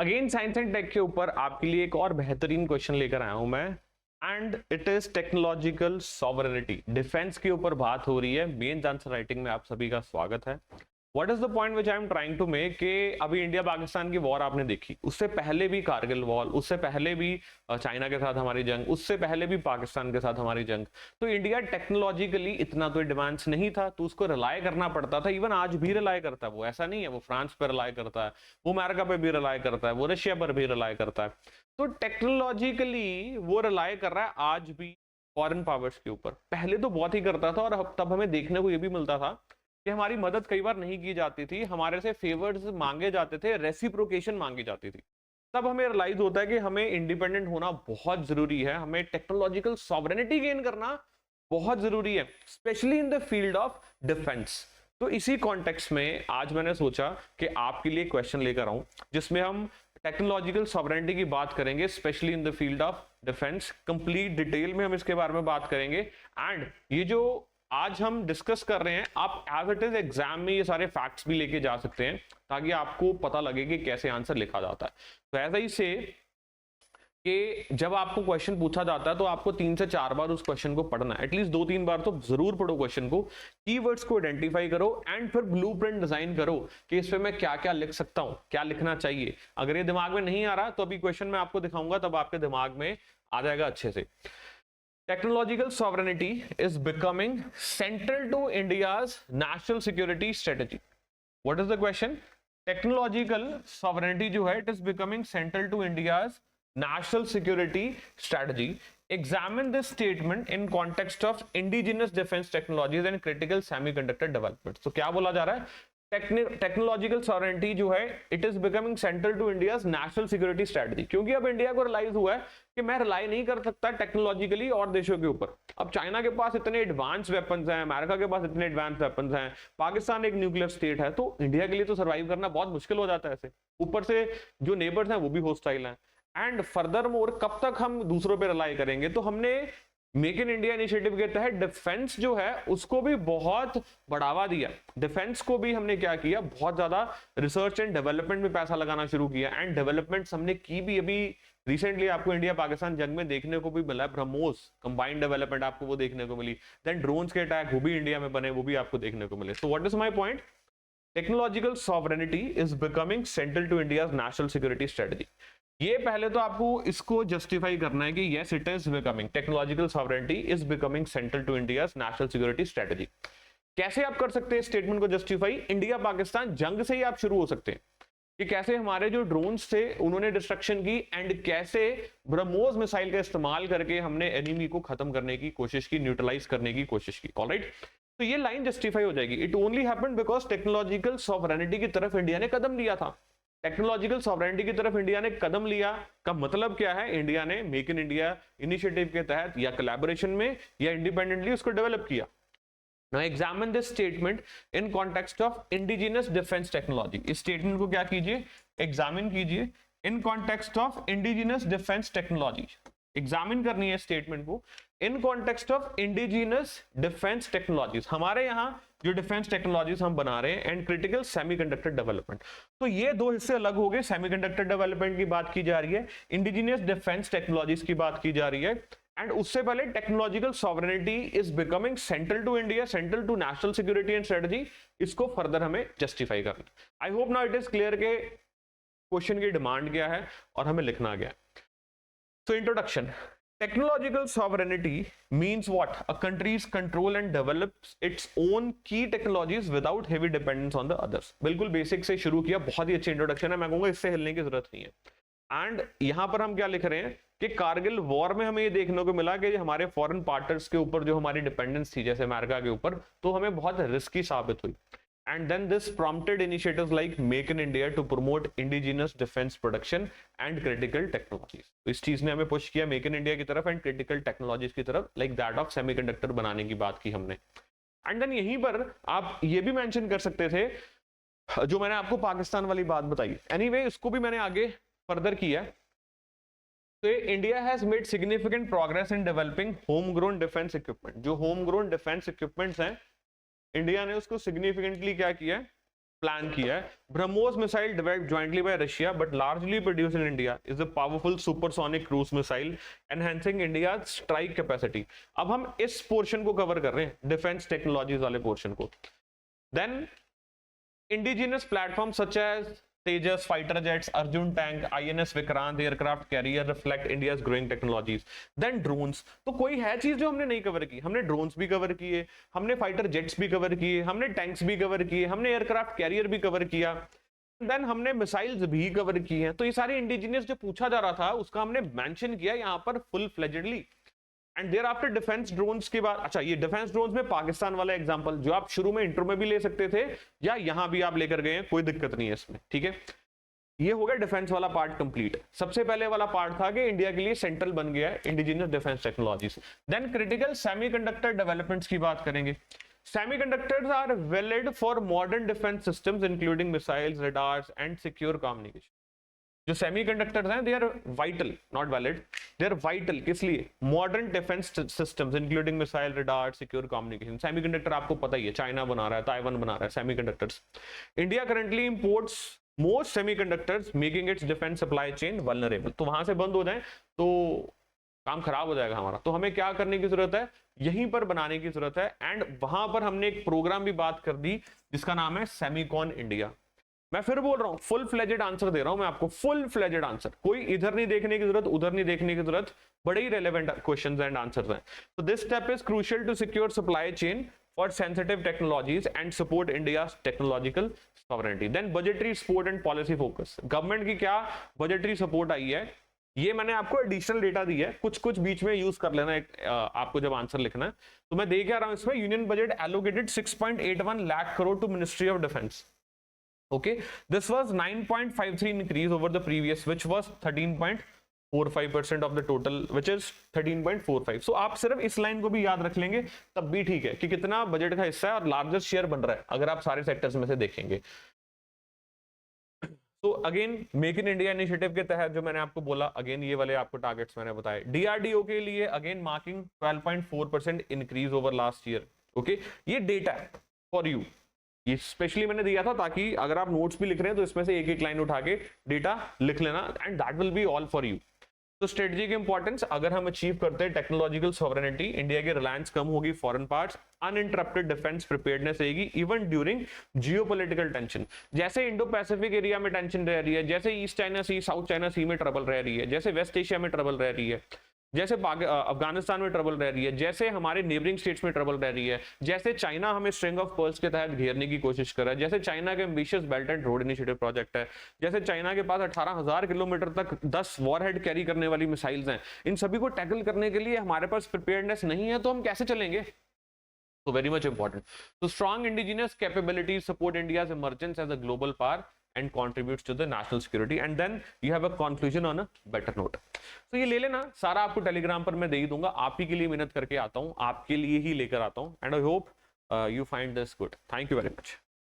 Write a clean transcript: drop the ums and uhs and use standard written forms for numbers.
Again science and take के ऊपर आपके लिए एक और बेहतरीन क्वेश्चन लेकर आया हूं मैं, and it is technological sovereignty. Defence के ऊपर बात हो रही है। मेन आंसर राइटिंग में आप सभी का स्वागत है। What is the point which I am trying to make कि अभी इंडिया पाकिस्तान की वॉर आपने देखी, उससे पहले भी कारगिल वॉर, उससे पहले भी चाइना के साथ हमारी जंग, उससे पहले भी पाकिस्तान के साथ हमारी जंग। तो इंडिया टेक्नोलॉजिकली इतना तो एडवांस नहीं था, तो उसको रिलाय करना पड़ता था। इवन आज भी रिलाय करता है वो, ऐसा नहीं है। वो फ्रांस पर रिलाय करता है, वो अमेरिका पे भी रिलाय करता है, वो रशिया पर भी रिलाय करता है। तो टेक्नोलॉजिकली वो रिलाय कर रहा है आज भी फॉरेन पावर्स के ऊपर। पहले तो बहुत ही करता था, और तब हमें देखने को ये भी मिलता था कि हमारी मदद कई बार नहीं की जाती थी, हमारे से फेवर्स मांगे जाते थे, रेसिप्रोकेशन मांगी जाती थी। तब हमें रियलाइज होता है कि हमें इंडिपेंडेंट होना बहुत जरूरी है, हमें टेक्नोलॉजिकल सॉवरेनिटी गेन करना बहुत जरूरी है, specially in the field of defence. तो इसी कॉन्टेक्स्ट में आज मैंने सोचा कि आपके लिए क्वेश्चन लेकर आऊं जिसमें हम टेक्नोलॉजिकल सॉवरेनिटी की बात करेंगे, specially in the field of defence. Complete detail में हम इसके बारे में बात करेंगे। एंड ये जो आज हम डिस्कस कर रहे हैं, आप एज इट इज एग्जाम में ये सारे फैक्ट्स भी लेके जा सकते हैं, ताकि आपको पता लगे कि कैसे आंसर लिखा जाता है। तो ऐसा ही से कि जब आपको क्वेश्चन पूछा जाता है तो आपको 3 से 4 बार उस क्वेश्चन को पढ़ना है, एटलीस्ट 2-3 बार तो जरूर पढ़ो क्वेश्चन को, कीवर्ड्स को आइडेंटिफाई करो एंड फिर ब्लूप्रिंट डिजाइन करो कि इस पे मैं क्या क्या लिख सकता हूं, क्या लिखना चाहिए। अगर ये दिमाग में नहीं आ रहा तो अभी क्वेश्चन मैं आपको दिखाऊंगा, तब आपके दिमाग में आ जाएगा अच्छे से। Technological sovereignty is becoming central to India's national security strategy. What is the question? Technological sovereignty जो है, it is becoming central to India's national security strategy. Examine this statement in context of indigenous defense technologies and critical semiconductor development. So क्या बोला जा रहा है? Technological sovereignty जो है, it is becoming central to India's national security strategy, क्योंकि अब India को रियलाइज हुआ है कि मैं रिलाई नहीं कर सकता टेक्नोलॉजिकली और देशों के ऊपर। अब चाइना के पास इतने एडवांस वेपन्स हैं, अमेरिका के पास इतने एडवांस वेपन्स हैं, पाकिस्तान एक न्यूक्लियर स्टेट है, तो इंडिया के लिए तो सर्वाइव करना बहुत मुश्किल हो जाता है ऐसे। ऊपर से जो नेबर्स हैं वो भी होस्टाइल हैं, एंड फर्दर मोर कब तक हम दूसरों पे रिलाई करेंगे। तो हमने मेक इन इंडिया इनिशिएटिव के तहत डिफेंस जो है उसको भी बहुत बढ़ावा दिया। डिफेंस को भी हमने क्या किया, बहुत ज्यादा रिसर्च एंड डेवलपमेंट में पैसा लगाना शुरू किया, एंड डेवलपमेंट्स हमने की भी। अभी रिसेंटली आपको इंडिया पाकिस्तान जंग में देखने को भी मिला, ब्रह्मोस कंबाइंड डेवलपमेंट आपको वो देखने को मिली। देन ड्रोन्स के अटैक वो भी इंडिया में बने, वो भी आपको देखने को मिले। So what is my point? Technological sovereignty is becoming central to India's national security strategy. ये पहले तो आपको इसको जस्टिफाई करना है कि yes it is becoming, technological sovereignty is becoming central to India's national security strategy. कैसे आप कर सकते हैं स्टेटमेंट को जस्टिफाई? इंडिया पाकिस्तान जंग से ही आप शुरू हो सकते हैं कि कैसे हमारे जो ड्रोन्स थे उन्होंने डिस्ट्रक्शन की, एंड कैसे ब्रह्मोस मिसाइल का इस्तेमाल करके हमने एनिमी को खत्म करने की कोशिश की, न्यूट्रलाइज करने की कोशिश की। ऑलराइट, तो ये लाइन जस्टिफाई हो जाएगी। It only happened because technological sovereignty की तरफ इंडिया ने कदम लिया था। टेक्नोलॉजिकल सॉवरेनिटी की तरफ इंडिया ने कदम लिया का मतलब क्या है? इंडिया ने मेक इन इंडिया इनिशिएटिव के तहत या कोलैबोरेशन में या इंडिपेंडेंटली उसको डेवलप किया। Now examine this statement in context of indigenous defense technology. इस स्टेटमेंट को क्या कीजिए, एग्जामिन कीजिए in context of indigenous defense technology. Examine करनी है स्टेटमेंट को in context of indigenous defence technologies. हमारे यहाँ जो डिफेंस टेक्नोलॉजीज हम बना रहे हैं, एंड क्रिटिकल सेमीकंडक्टर डेवलपमेंट। तो ये दो हिस्से अलग हो गए। सेमीकंडक्टर डेवलपमेंट की बात की जा रही है, इंडिजिनियस डिफेंस टेक्नोलॉजीज की बात की जा रही है, एंड उससे पहले technological sovereignty is becoming central to India, central to national security and strategy. इसको फर्दर हमें जस्टिफाई करना। I hope now it is clear के क्वेश्चन की डिमांड क्या है और हमें लिखना क्या है। So introduction. Technological sovereignty means what? A country's control and develops its own key technologies without heavy dependence on the others. बिल्कुल बेसिक से शुरू किया, बहुत ही अच्छी इंट्रोडक्शन है, मैं कहूंगा इससे हिलने की जरूरत नहीं है। एंड यहां पर हम क्या लिख रहे हैं कि कारगिल वॉर में हमें ये देखने को मिला कि हमारे फॉरेन पार्टनर्स के ऊपर जो हमारी डिपेंडेंस थी, जैसे अमेरिका के ऊपर, तो हमें बहुत रिस्की साबित हुई। And then this prompted initiatives like Make in India to promote indigenous defense production and critical technologies. तो इस चीज ने हमें पुश किया Make in India की तरफ एंड critical technologies की तरफ, like that of semiconductor बनाने की बात की हमने। एंड देन यहीं पर आप ये भी मेंशन कर सकते थे जो मैंने आपको पाकिस्तान वाली बात बताई। एनीवे इसको भी मैंने आगे फर्दर किया। तो India has made significant progress in developing home grown defence equipment. जो होम ग्रोन डिफेंस इक्विपमेंट्स हैं, इंडिया ने उसको सिग्निफिकेंटली क्या किया, प्लान किया है। BrahMos missile developed jointly by Russia but largely produced in India is a powerful supersonic cruise missile enhancing India strike capacity. अब हम इस पोर्शन को कवर कर रहे हैं, डिफेंस टेक्नोलॉजीज वाले पोर्शन को। Then indigenous platform such as Tejas fighter jets, Arjun tank, INS Vikrant aircraft carrier reflect India's growing technologies. Then drones. तो कोई है चीज जो हमने नहीं कवर की? हमने ड्रोन्स भी कवर किए, हमने फाइटर जेट्स भी कवर किए, हमने टैंक्स भी कवर किए, हमने एयरक्राफ्ट कैरियर भी कवर किया, देन हमने मिसाइल्स भी कवर की हैं। तो ये सारे इंडिजिनियस जो पूछा जा रहा था उसका हमने मेंशन किया यहाँ पर full fledgedly. And thereafter defence drones के बाद, अच्छा ये डिफेंस ड्रोन्स में पाकिस्तान वाला एग्जांपल जो आप शुरू में इंट्रो में भी ले सकते थे या यहां भी आप लेकर गए हैं, कोई दिक्कत नहीं है इसमें, ठीक है। ये हो गया डिफेंस वाला पार्ट कंप्लीट। सबसे पहले वाला पार्ट था कि इंडिया के लिए सेंट्रल बन गया है indigenous defence technologies. Then critical semiconductor developments की बात करेंगे। Semiconductors are valid for modern defence systems including missiles, radars and secure communication. जो सेमीकंडक्टर्स हैं they are vital, not valid, they are vital. किस लिए? Modern defence systems including missile, radar, secure communication. Semiconductor आपको पता ही है, China बना रहा है, ताइवान बना रहा है semiconductors. India currently imports most semiconductors making it's defence supply chain vulnerable. तो वहां से बंद हो जाए तो काम खराब हो जाएगा हमारा। तो हमें क्या करने की जरूरत है? यहीं पर बनाने की जरूरत है। एंड वहां पर हमने एक प्रोग्राम भी बात कर दी जिसका नाम है सेमीकॉन इंडिया। मैं फिर बोल रहा हूं, फुल फ्लेजेड आंसर दे रहा हूं मैं आपको, फुल फ्लेजेड आंसर। कोई इधर नहीं देखने की जरूरत, उधर नहीं देखने की जरूरत, बड़े ही रेलेवेंट क्वेश्चंस एंड आंसर्स हैं। तो this step is crucial to secure supply chain for sensitive technologies and support India's technological sovereignty. Then budgetary support and policy focus. Government की क्या बजटरी सपोर्ट आई है, ये मैंने आपको एडिशनल डेटा दी है, कुछ कुछ बीच में यूज कर लेना आपको जब आंसर लिखना है। तो मैं देख आ रहा हूं इसमें union budget allocated 6.81 lakh crore to ministry of defence. Okay, this was 9.53 increase over the previous, which was 13.45% of the total, which is 13.45. So आप सिर्फ इस लाइन को भी याद रख लेंगे तब भी ठीक है कि कितना बजट का हिस्सा है और लार्जेस्ट शेयर बन रहा है अगर आप सारे सेक्टर्स में से देखेंगे। तो again make in India initiative के तहत जो मैंने आपको बोला, अगेन ये वाले आपको टारगेट्स मैंने बताए। डीआरडीओ के लिए again marking 12.4% increase over last year. Okay, ये डेटा है फॉर यू, ये स्पेशली मैंने दिया था ताकि अगर आप नोट्स भी लिख रहे हैं तो इसमें से एक एक लाइन उठा के डेटा लिख लेना, and that will be all for you. तो स्ट्रेटजिक इंपॉर्टेंस, अगर हम अचीव करते हैं टेक्नोलॉजिकल सॉवरेनिटी, इंडिया की रिलायंस कम होगी foreign parts, uninterrupted defence preparedness रहेगी इवन ड्यूरिंग जियोपॉलिटिकल टेंशन। जैसे इंडो पैसिफिक एरिया में टेंशन रह रही है, जैसे ईस्ट चाइना सी, साउथ चाइना सी में ट्रबल रह रही है, जैसे वेस्ट एशिया में ट्रबल रह रही है, जैसे अफगानिस्तान में ट्रबल रह रही है, जैसे हमारे नेबरिंग स्टेट्स में ट्रबल रह रही है, जैसे चाइना हमें स्ट्रिंग ऑफ पर्ल्स के तहत घेरने की कोशिश कर रहा है, जैसे चाइना के ambitious belt and road initiative project है, जैसे चाइना के पास 18,000 किलोमीटर तक 10 वॉरहेड कैरी करने वाली मिसाइल्स हैं, इन सभी को टैकल करने के लिए हमारे पास प्रिपेयर्डनेस नहीं है, तो हम कैसे चलेंगे? So very much important. So strong indigenous capabilities support India's emergence as a global power and contributes to the national security. And then you have a conclusion on a better note. So ये ले लेना सारा, आपको Telegram पर मैं दे ही दूंगा, आप ही के लिए मेहनत करके आता हूँ, आपके लिए ही लेकर आता हूँ, and I hope you find this good. Thank you very much.